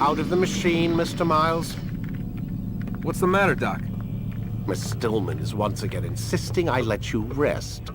Out of the machine, Mr. Miles. What's the matter, Doc? Miss Stillman is once again insisting I let you rest.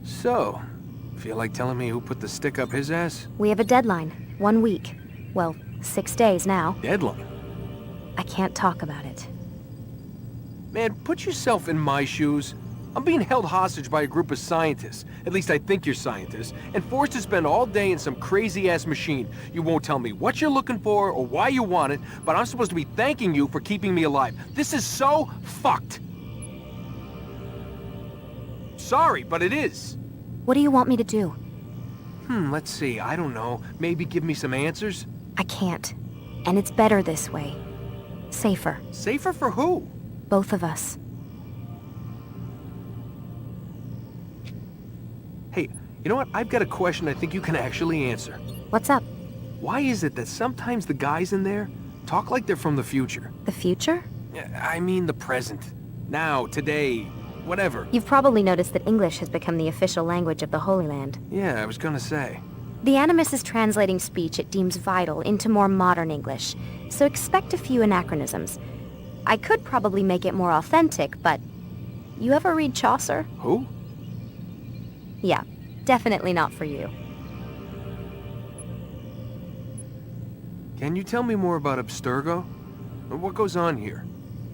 So, feel like telling me who put the stick up his ass? We have a deadline. 1 week. Well, 6 days now. Deadline? I can't talk about it. Man, put yourself in my shoes. I'm being held hostage by a group of scientists, at least I think you're scientists, and forced to spend all day in some crazy-ass machine. You won't tell me what you're looking for or why you want it, but I'm supposed to be thanking you for keeping me alive. This is so fucked. Sorry, but it is. What do you want me to do? Let's see, I don't know. Maybe give me some answers? I can't. And it's better this way. Safer. Safer for who? Both of us. Hey, you know what? I've got a question I think you can actually answer. What's up? Why is it that sometimes the guys in there talk like they're from the future? The future? I mean the present. Now, today, whatever. You've probably noticed that English has become the official language of the Holy Land. Yeah, I was gonna say. The Animus is translating speech it deems vital into more modern English, so expect a few anachronisms. I could probably make it more authentic, but... You ever read Chaucer? Who? Yeah, Definitely not for you. Can you tell me more about Abstergo? What goes on here?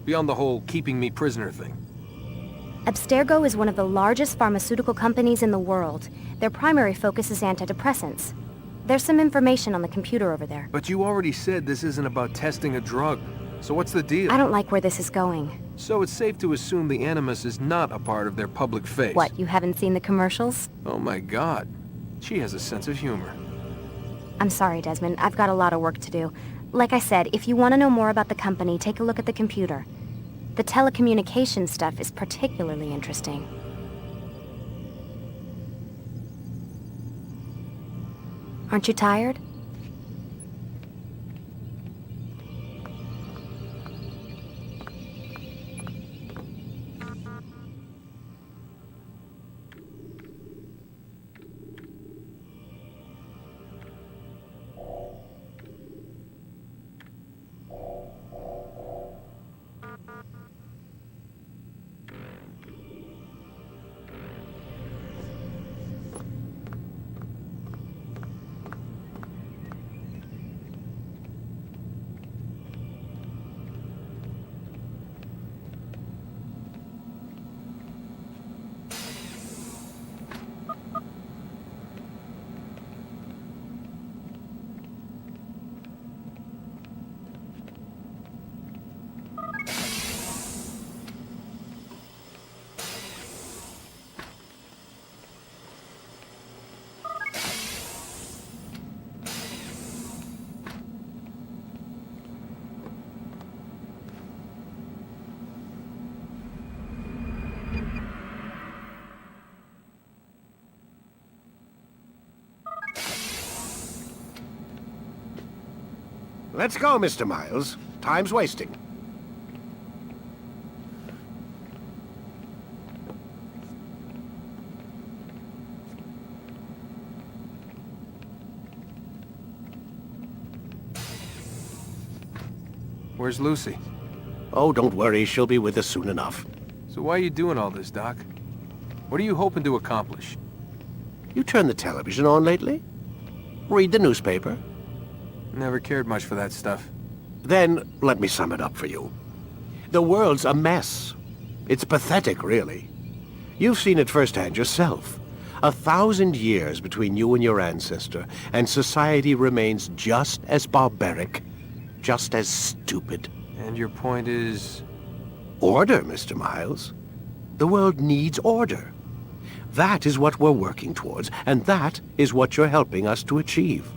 Beyond the whole keeping me prisoner thing. Abstergo is one of the largest pharmaceutical companies in the world. Their primary focus is antidepressants. There's some information on the computer over there. But you already said this isn't about testing a drug. So what's the deal? I don't like where this is going. So it's safe to assume the Animus is not a part of their public face. What, you haven't seen the commercials? Oh my god. She has a sense of humor. I'm sorry, Desmond. I've got a lot of work to do. Like I said, if you want to know more about the company, take a look at the computer. The telecommunications stuff is particularly interesting. Aren't you tired? Let's go, Mr. Miles. Time's wasting. Where's Lucy? Oh, don't worry. She'll be with us soon enough. So why are you doing all this, Doc? What are you hoping to accomplish? You turned the television on lately? Read the newspaper? Never cared much for that stuff. Then, let me sum it up for you. The world's a mess. It's pathetic, really. You've seen it firsthand yourself. 1,000 years between you and your ancestor, and society remains just as barbaric, just as stupid. And your point is... Order, Mr. Miles. The world needs order. That is what we're working towards, and that is what you're helping us to achieve.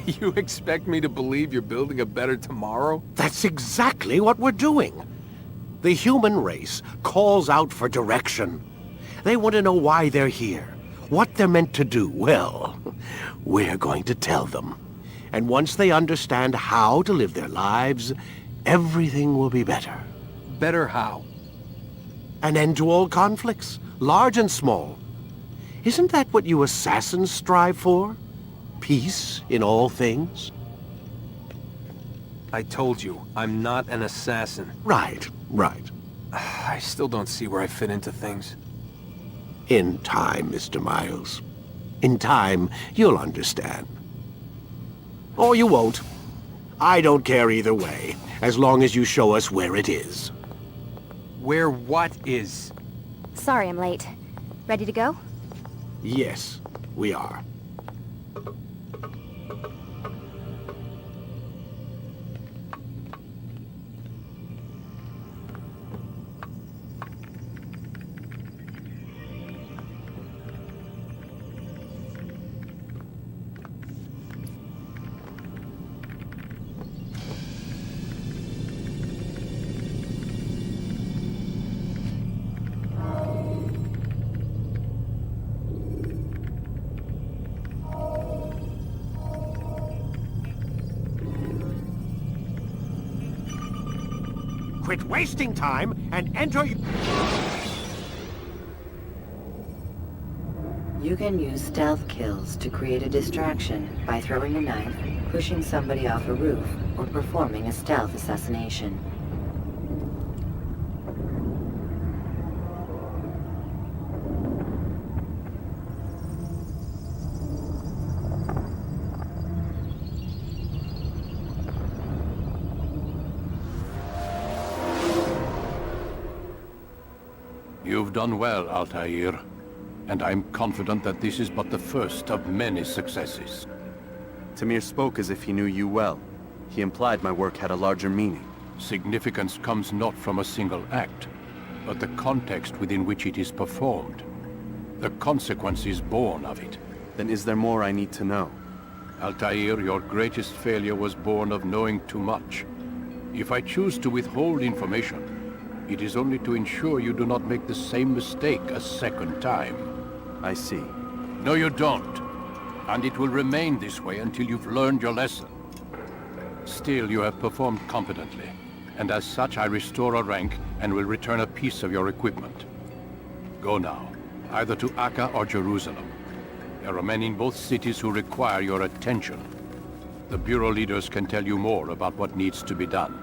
You expect me to believe you're building a better tomorrow? That's exactly what we're doing. The human race calls out for direction. They want to know why they're here, what they're meant to do. Well, we're going to tell them. And once they understand how to live their lives, everything will be better. Better how? An end to all conflicts, large and small. Isn't that what you assassins strive for? Peace in all things? I told you, I'm not an assassin. Right, right. I still don't see where I fit into things. In time, Mr. Miles. In time, you'll understand. Or you won't. I don't care either way, as long as you show us where it is. Where what is? Sorry I'm late. Ready to go? Yes, we are. Quit wasting time and enter... You can use stealth kills to create a distraction by throwing a knife, pushing somebody off a roof, or performing a stealth assassination. You've done well, Altair. And I'm confident that this is but the first of many successes. Tamir spoke as if he knew you well. He implied my work had a larger meaning. Significance comes not from a single act, but the context within which it is performed. The consequences born of it. Then is there more I need to know? Altair, your greatest failure was born of knowing too much. If I choose to withhold information, it is only to ensure you do not make the same mistake a second time. I see. No, you don't. And it will remain this way until you've learned your lesson. Still, you have performed competently, and as such I restore a rank and will return a piece of your equipment. Go now, either to Akka or Jerusalem. There are men in both cities who require your attention. The Bureau leaders can tell you more about what needs to be done.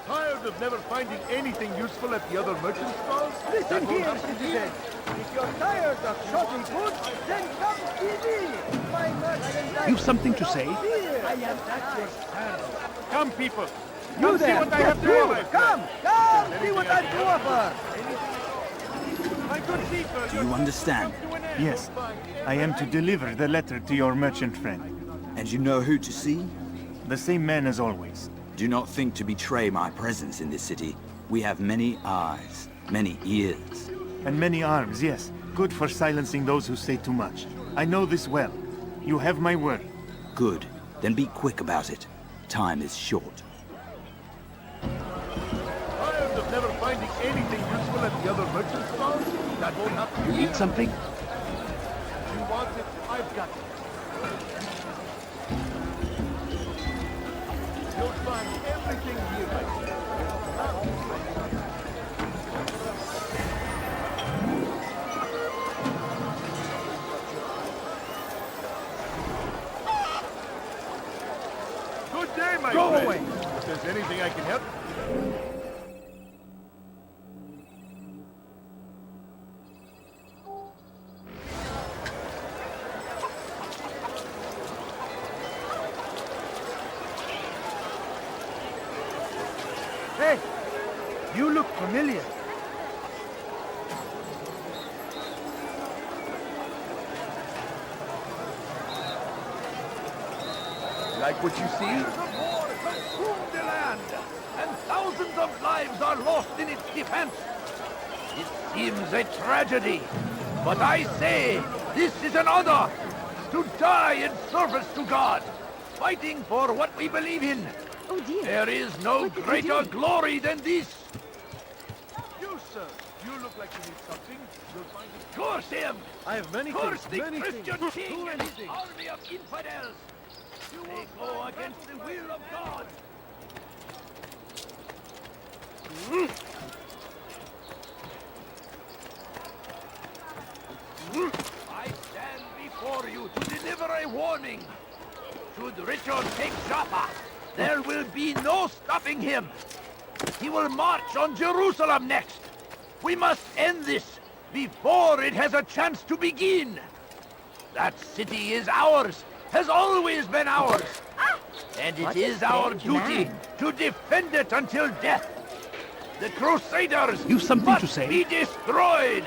Tired of never finding anything useful at the other merchant stalls? Listen here, citizen. If you're tired of shopping goods, then come see me. My merchandise. You've something to say? Here. I am at your service. Come, people. You Come see there. what I have to You. offer. Come see what I have to offer. My good people, Do you understand? Yes. I am to deliver the letter to your merchant friend. And you know who to see? The same man as always. Do not think to betray my presence in this city. We have many eyes, many ears. And many arms, yes. Good for silencing those who say too much. I know this well. You have my word. Good. Then be quick about it. Time is short. Tired of never finding anything useful at the other merchant stalls? That won't happen. You need something? You want it? I've got it. You'll find everything here, my friend. Good day, my Go friend. away. If there's anything I can help. Hey, you look familiar. Like what you see? The war consumed the land, and thousands of lives are lost in its defense. It seems a tragedy, but I say this is an honor to die in service to God, fighting for what we believe in. Oh dear. There is no greater glory than this. You, sir, you look like you need something. You'll find it. Curse him! I have many Curse things. the Many Christian things. king Too and many his things. army of infidels. They go against the will of God. I stand before you to deliver a warning. Should Richard take Jaffa, there will be no stopping him. He will march on Jerusalem next. We must end this before it has a chance to begin. That city is ours, has always been ours. And it is our duty to defend it until death. The Crusaders You've something must to say? be destroyed.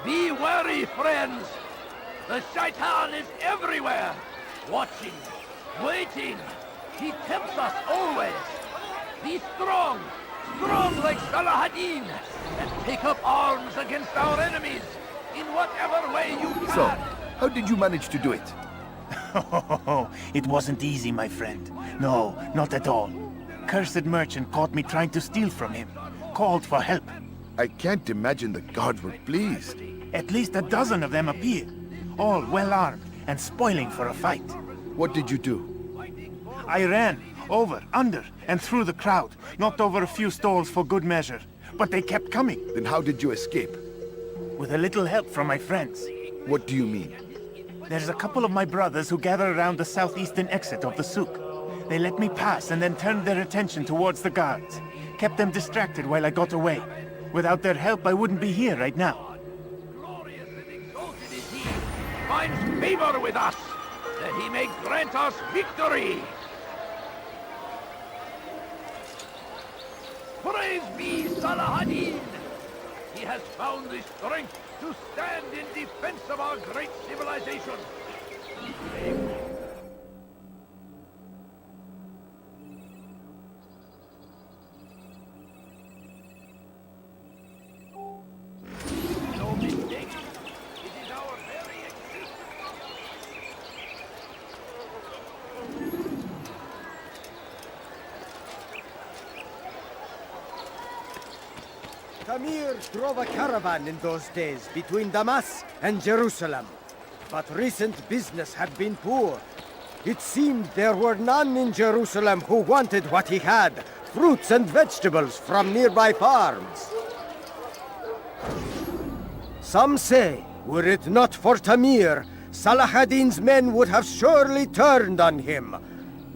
Be wary, friends. The Shaitan is everywhere, watching, waiting, He tempts us always. Be strong, strong like Salah-ad-Din, and take up arms against our enemies in whatever way you can. So, how did you manage to do it? It wasn't easy, my friend. No, not at all. Cursed merchant caught me trying to steal from him. Called for help. I can't imagine the guards were pleased. At least a dozen of them appeared. All well armed and spoiling for a fight. What did you do? I ran, over, under, and through the crowd. Knocked over a few stalls for good measure. But they kept coming. Then how did you escape? With a little help from my friends. What do you mean? There's a couple of my brothers who gather around the southeastern exit of the souk. They let me pass and then turned their attention towards the guards. Kept them distracted while I got away. Without their help, I wouldn't be here right now. Glorious and exalted is he, finds favor with us, that he may grant us victory. Praise be Salah-ad-Din! He has found the strength to stand in defense of our great civilization. No mistake. It is our very existence. Tamir drove a caravan in those days between Damascus and Jerusalem. But recent business had been poor. It seemed there were none in Jerusalem who wanted what he had, fruits and vegetables from nearby farms. Some say, were it not for Tamir, Salah-ad-Din's men would have surely turned on him.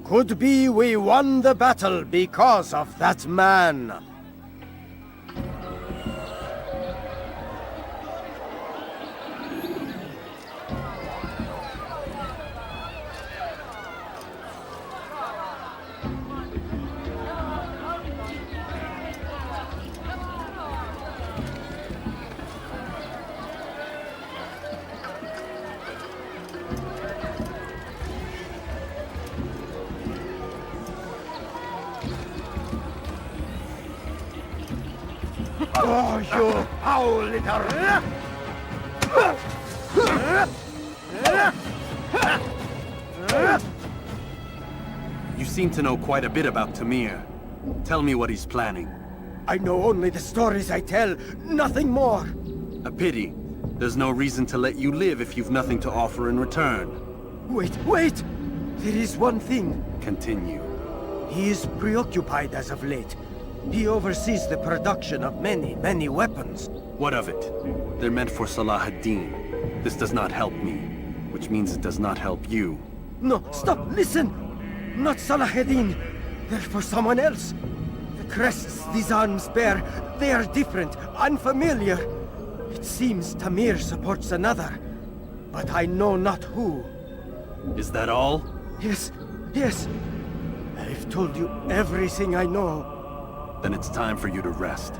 Could be we won the battle because of that man. Oh, you foul little... You seem to know quite a bit about Tamir. Tell me what he's planning. I know only the stories I tell, nothing more. A pity. There's no reason to let you live if you've nothing to offer in return. Wait! There is one thing. Continue. He is preoccupied as of late. He oversees the production of many weapons. What of it? They're meant for Salah-ad-Din. This does not help me, which means it does not help you. No, stop, listen! Not Salah-ad-Din. They're for someone else. The crests these arms bear, they are different, unfamiliar. It seems Tamir supports another, but I know not who. Is that all? Yes. I've told you everything I know. Then it's time for you to rest.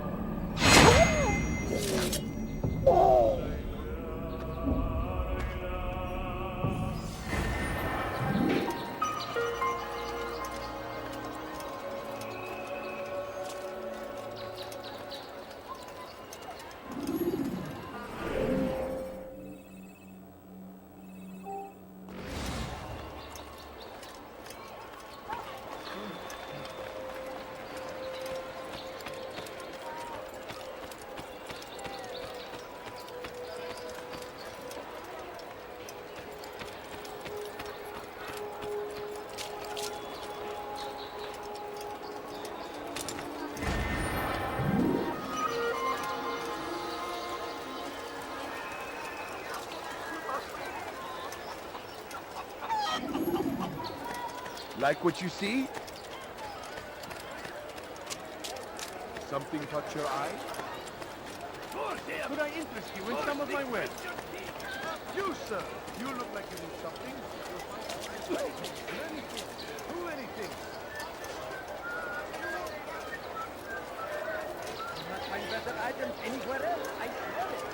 Like what you see? Something caught your eye? Could I interest you in some of my wares? You, sir! You look like you need something. Anything. Do anything. Not find better items anywhere else, I swear it.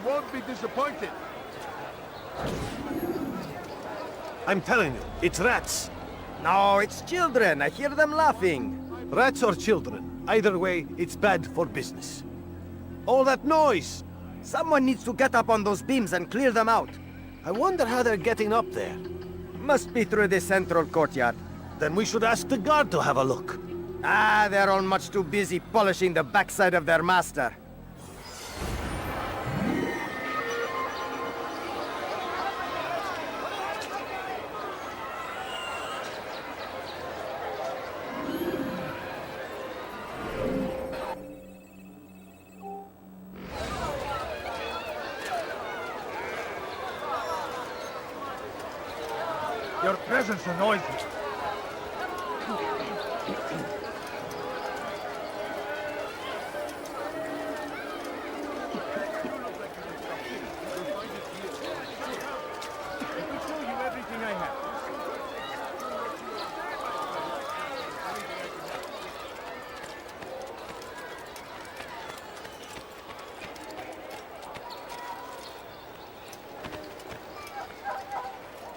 You won't be disappointed. I'm telling you, it's rats. No, it's children. I hear them laughing. Rats or children. Either way, it's bad for business. All that noise! Someone needs to get up on those beams and clear them out. I wonder how they're getting up there. Must be through the central courtyard. Then we should ask the guard to have a look. Ah, they're all much too busy polishing the backside of their master. Your presence annoys me.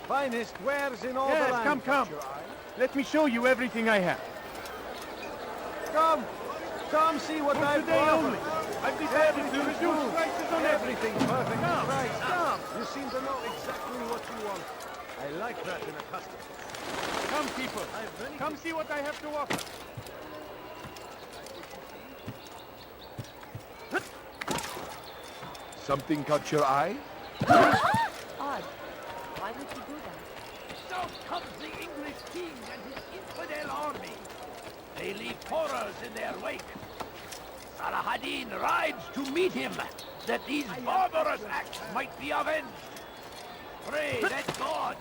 Finest wares in all the Yes, land. come. Let me show you everything I have. Come see what For I've today got. only. I've decided to reduce prices on everything. Perfect Come. price. Come. You seem to know exactly what you want. I like that in a customer. Come, people. Come see what I have to offer. Something caught your eye? Odd. Why would you do that? South comes the English king and his infidel army. They leave horrors in their wake. Salah ad-Din rides to meet him, that these barbarous acts might be avenged. Pray that God,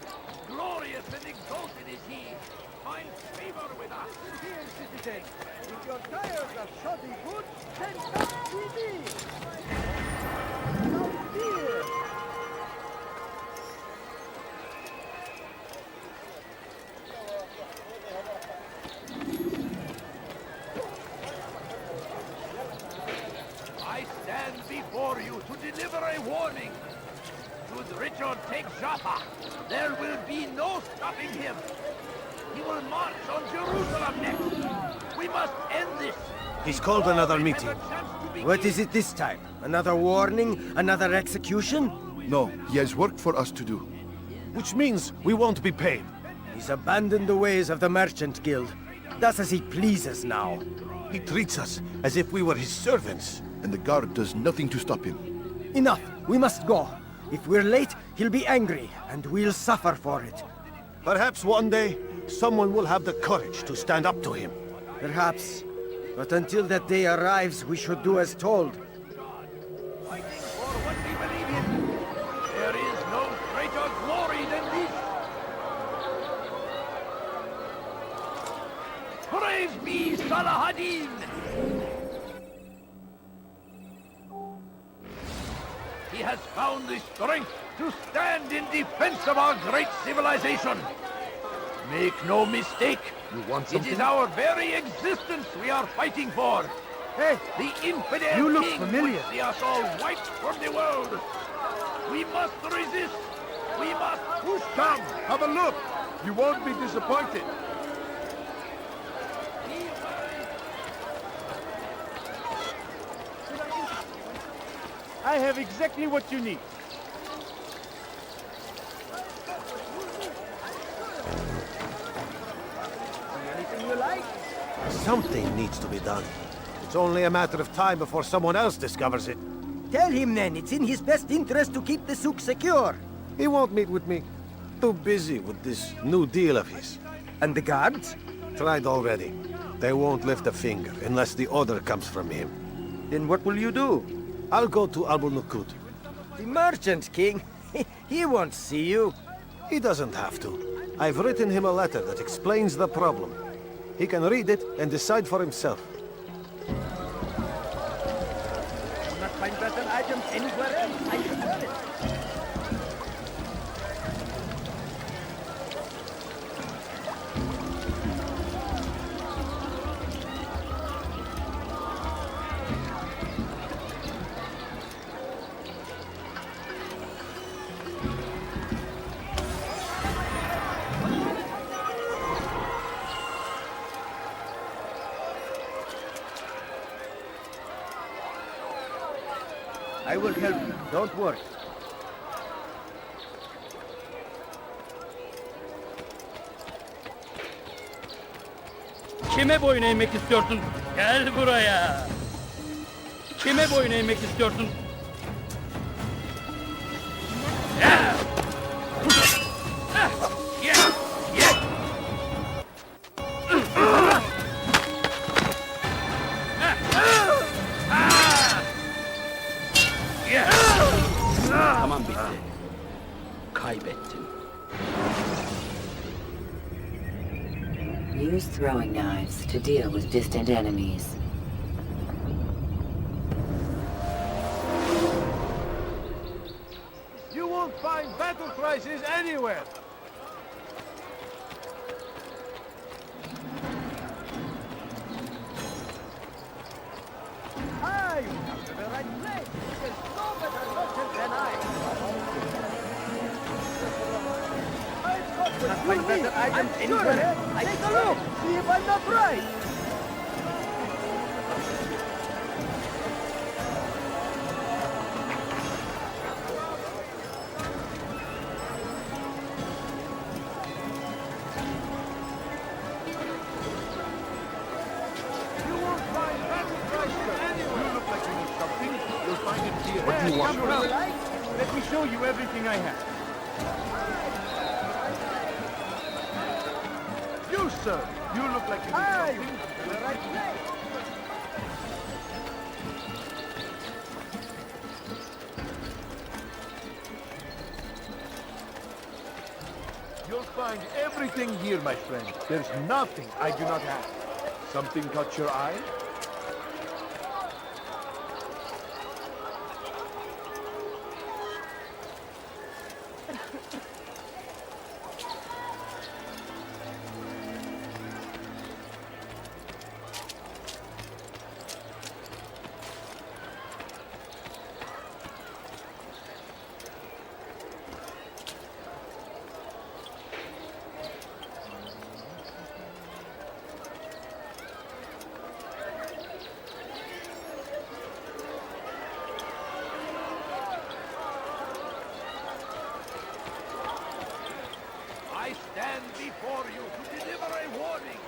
glorious and exalted is he, find favor with us. Here, citizen. If your tires are shoddy good, then come see me. Come here. I stand before you to deliver a warning. Should Richard take Jaffa, there will be no stopping him. He will march on Jerusalem next. We must end this. He's called another Before we meeting. have a chance to begin. What is it this time? Another warning? Another execution? No, he has work for us to do. Which means we won't be paid. He's abandoned the ways of the Merchant Guild. Does as he pleases now. He treats us as if we were his servants. And the guard does nothing to stop him. Enough! We must go. If we're late, he'll be angry, and we'll suffer for it. Perhaps one day, someone will have the courage to stand up to him. Perhaps. But until that day arrives, we should do as told. Fighting for what we believe in. There is no greater glory than this. Praise be Salah ad-Din! He has found the strength to stand in defense of our great civilization. Make no mistake, it is our very existence we are fighting for. Hey, The infidel You look king familiar. would see us all wiped from the world. We must resist. We must push come, back. have a look. You won't be disappointed. I have exactly what you need. Anything you like? Something needs to be done. It's only a matter of time before someone else discovers it. Tell him then, it's in his best interest to keep the souk secure. He won't meet with me. Too busy with this new deal of his. And the guards? Tried already. They won't lift a finger unless the order comes from him. Then what will you do? I'll go to Abu Nukud. The Merchant King? He won't see you. He doesn't have to. I've written him a letter that explains the problem. He can read it and decide for himself. Will not find better items anywhere else. I can tell it. Don't worry. Kime boyun eğmek istiyorsun? Gel buraya. Kime boyun eğmek istiyorsun? Tamam bitti. Kaybettin. Use throwing knives to deal with distant enemies. You won't find battle prizes anywhere. Ah, you come to the right place. There's no better looker than I. I've got what you need. I'm sure of it. Take a look. See if I'm not right. You won't find battle prizes anywhere. You look like you need something. You'll find it here. What do you want? Let me show you everything I have. You, sir. You look like you need something. To the right place. You'll find everything here, my friend. There's nothing I do not have. Something caught your eye? I stand before you to deliver a warning.